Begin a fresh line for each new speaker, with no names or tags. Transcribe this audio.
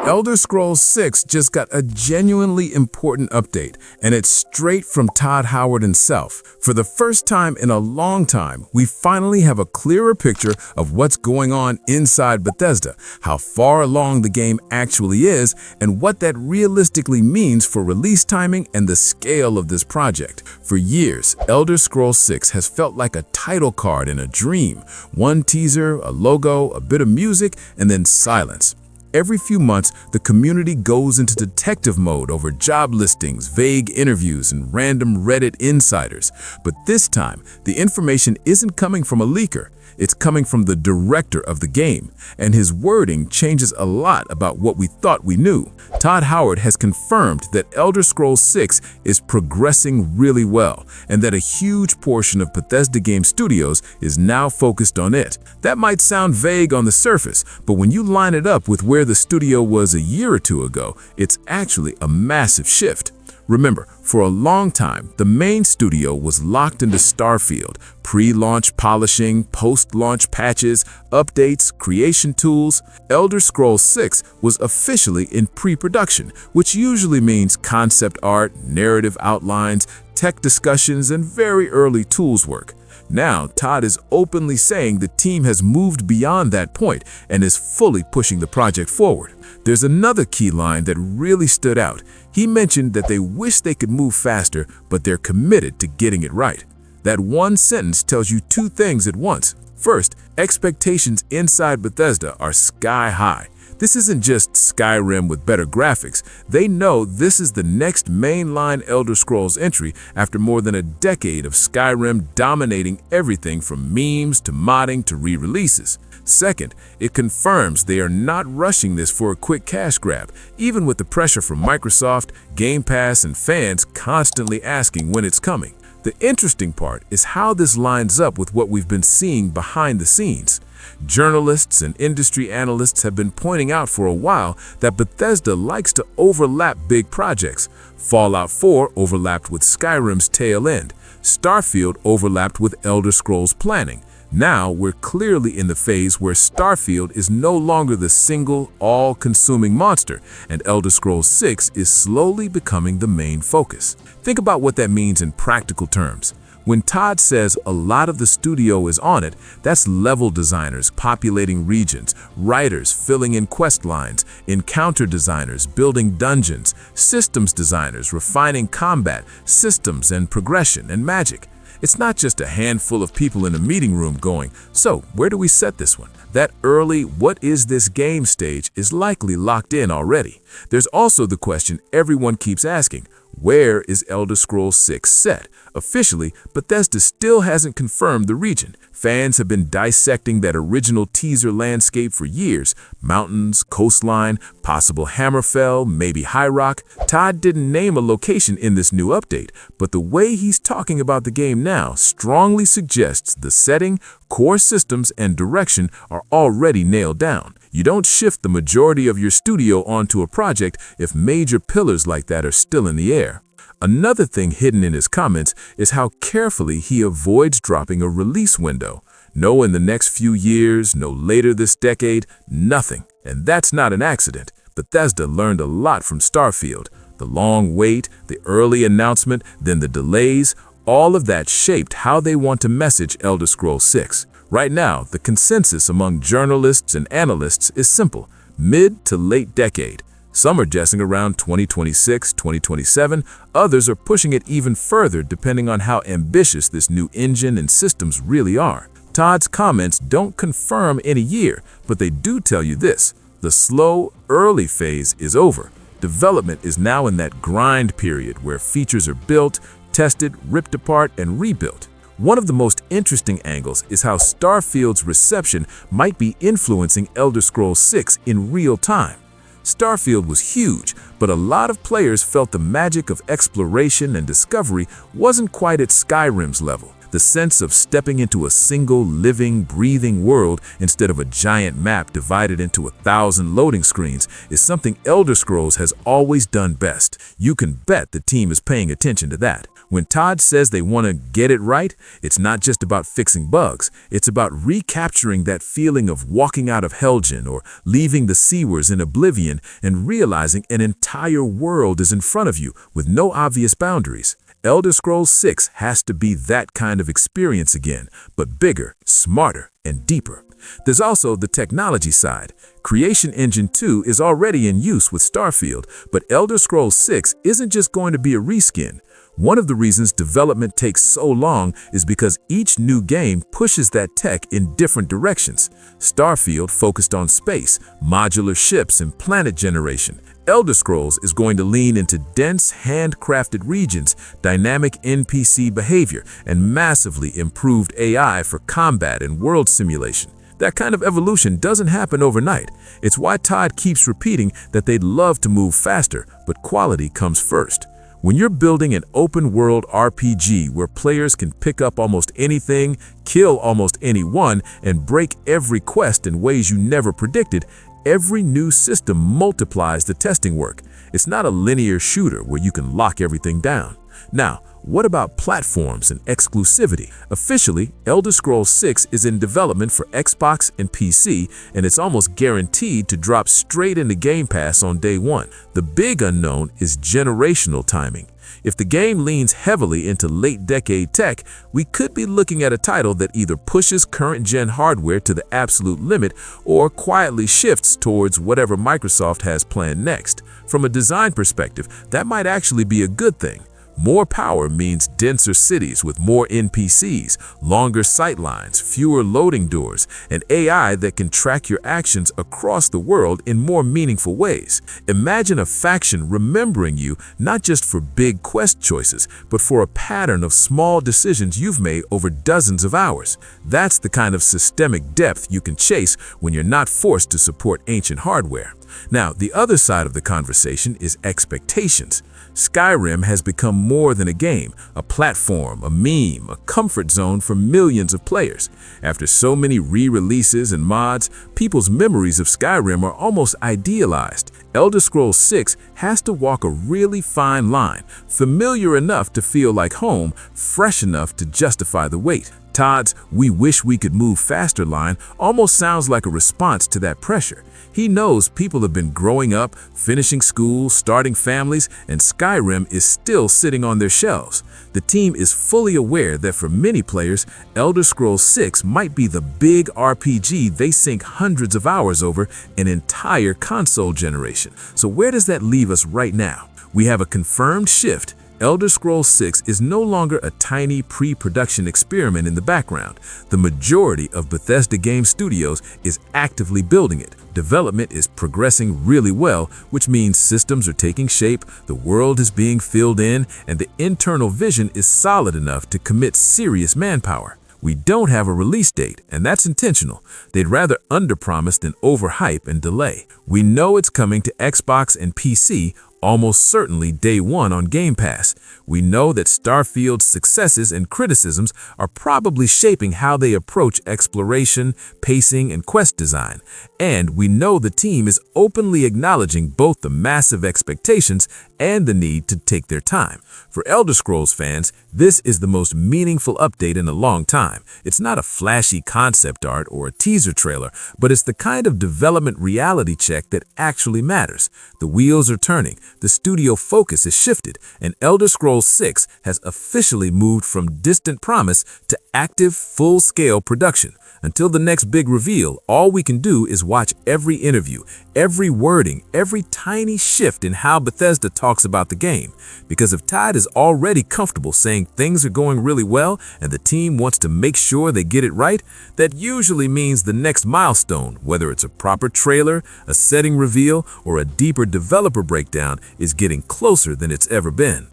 Elder Scrolls 6 just got a genuinely important update, and it's straight from Todd Howard himself. For the first time in a long time, we finally have a clearer picture of what's going on inside Bethesda, how far along the game actually is, and what that realistically means for release timing and the scale of this project. For years, Elder Scrolls 6 has felt like a title card in a dream. One teaser, a logo, a bit of music, and then silence. Every few months, the community goes into detective mode over job listings, vague interviews, and random Reddit insiders. But this time, the information isn't coming from a leaker. It's coming from the director of the game, and his wording changes a lot about what we thought we knew. Todd Howard has confirmed that Elder Scrolls 6 is progressing really well, and that a huge portion of Bethesda Game Studios is now focused on it. That might sound vague on the surface, but when you line it up with where the studio was a year or two ago, it's actually a massive shift. Remember, for a long time, the main studio was locked into Starfield, pre-launch polishing, post-launch patches, updates, creation tools. Elder Scrolls 6 was officially in pre-production, which usually means concept art, narrative outlines, tech discussions, and very early tools work. Now, Todd is openly saying the team has moved beyond that point and is fully pushing the project forward. There's another key line that really stood out. He mentioned that they wish they could move faster, but they're committed to getting it right. That one sentence tells you two things at once. First, expectations inside Bethesda are sky high. This isn't just Skyrim with better graphics. They know this is the next mainline Elder Scrolls entry after more than a decade of Skyrim dominating everything from memes to modding to re-releases. Second, it confirms they are not rushing this for a quick cash grab, even with the pressure from Microsoft, Game Pass, and fans constantly asking when it's coming. The interesting part is how this lines up with what we've been seeing behind the scenes. Journalists and industry analysts have been pointing out for a while that Bethesda likes to overlap big projects. Fallout 4 overlapped with Skyrim's tail end. Starfield overlapped with Elder Scrolls planning. Now we're clearly in the phase where Starfield is no longer the single, all-consuming monster, and Elder Scrolls 6 is slowly becoming the main focus. Think about what that means in practical terms. When Todd says a lot of the studio is on it, that's level designers populating regions, writers filling in quest lines, encounter designers building dungeons, systems designers refining combat, systems and progression and magic. It's not just a handful of people in a meeting room going, so where do we set this one? That early "what is this game" stage is likely locked in already. There's also the question everyone keeps asking: where is Elder Scrolls 6 set? Officially, Bethesda still hasn't confirmed the region. Fans have been dissecting that original teaser landscape for years. Mountains, coastline, possible Hammerfell, maybe High Rock. Todd didn't name a location in this new update, but the way he's talking about the game now strongly suggests the setting, core systems, and direction are already nailed down. You don't shift the majority of your studio onto a project if major pillars like that are still in the air. Another thing hidden in his comments is how carefully he avoids dropping a release window. No in the next few years, no later this decade, nothing. And that's not an accident. Bethesda learned a lot from Starfield. The long wait, the early announcement, then the delays, all of that shaped how they want to message Elder Scrolls 6. Right now, the consensus among journalists and analysts is simple: mid to late decade. Some are guessing around 2026, 2027. Others are pushing it even further depending on how ambitious this new engine and systems really are. Todd's comments don't confirm any year, but they do tell you this: the slow, early phase is over. Development is now in that grind period where features are built, tested, ripped apart, and rebuilt. One of the most interesting angles is how Starfield's reception might be influencing Elder Scrolls 6 in real time. Starfield was huge, but a lot of players felt the magic of exploration and discovery wasn't quite at Skyrim's level. The sense of stepping into a single, living, breathing world instead of a giant map divided into 1,000 loading screens is something Elder Scrolls has always done best. You can bet the team is paying attention to that. When Todd says they want to get it right, it's not just about fixing bugs. It's about recapturing that feeling of walking out of Helgen or leaving the sewers in oblivion and realizing an entire world is in front of you with no obvious boundaries. Elder Scrolls 6 has to be that kind of experience again, but bigger, smarter, and deeper. There's also the technology side. Creation Engine 2 is already in use with Starfield, but Elder Scrolls 6 isn't just going to be a reskin. One of the reasons development takes so long is because each new game pushes that tech in different directions. Starfield focused on space, modular ships, and planet generation. Elder Scrolls is going to lean into dense, handcrafted regions, dynamic NPC behavior, and massively improved AI for combat and world simulation. That kind of evolution doesn't happen overnight. It's why Todd keeps repeating that they'd love to move faster, but quality comes first. When you're building an open-world RPG where players can pick up almost anything, kill almost anyone, and break every quest in ways you never predicted, every new system multiplies the testing work. It's not a linear shooter where you can lock everything down. Now, what about platforms and exclusivity? Officially, Elder Scrolls 6 is in development for Xbox and PC, and it's almost guaranteed to drop straight into Game Pass on day one. The big unknown is generational timing. If the game leans heavily into late-decade tech, we could be looking at a title that either pushes current-gen hardware to the absolute limit or quietly shifts towards whatever Microsoft has planned next. From a design perspective, that might actually be a good thing. More power means denser cities with more NPCs, longer sightlines, fewer loading doors, and AI that can track your actions across the world in more meaningful ways. Imagine a faction remembering you not just for big quest choices, but for a pattern of small decisions you've made over dozens of hours. That's the kind of systemic depth you can chase when you're not forced to support ancient hardware. Now, the other side of the conversation is expectations. Skyrim has become more than a game, a platform, a meme, a comfort zone for millions of players. After so many re-releases and mods, people's memories of Skyrim are almost idealized. Elder Scrolls 6 has to walk a really fine line, familiar enough to feel like home, fresh enough to justify the wait. Todd's "we wish we could move faster" line almost sounds like a response to that pressure. He knows people have been growing up, finishing school, starting families, and Skyrim is still sitting on their shelves. The team is fully aware that for many players, Elder Scrolls 6 might be the big RPG they sink hundreds of hours over an entire console generation. So where does that leave us right now? We have a confirmed shift. Elder Scrolls 6 is no longer a tiny pre-production experiment in the background. The majority of Bethesda game studios is actively building it. Development is progressing really well, which means systems are taking shape, the world is being filled in, and the internal vision is solid enough to commit serious manpower. We don't have a release date, and that's intentional. They'd rather underpromise than overhype and delay. We know it's coming to Xbox and PC, almost certainly day one on Game Pass. We know that Starfield's successes and criticisms are probably shaping how they approach exploration, pacing, and quest design. And we know the team is openly acknowledging both the massive expectations and the need to take their time. For Elder Scrolls fans, this is the most meaningful update in a long time. It's not a flashy concept art or a teaser trailer, but it's the kind of development reality check that actually matters. The wheels are turning, the studio focus is shifted, and Elder Scrolls 6 has officially moved from distant promise to active, full-scale production. Until the next big reveal, all we can do is watch every interview, every wording, every tiny shift in how Bethesda talks about the game. Because if Todd is already comfortable saying things are going really well and the team wants to make sure they get it right, that usually means the next milestone, whether it's a proper trailer, a setting reveal, or a deeper developer breakdown, is getting closer than it's ever been.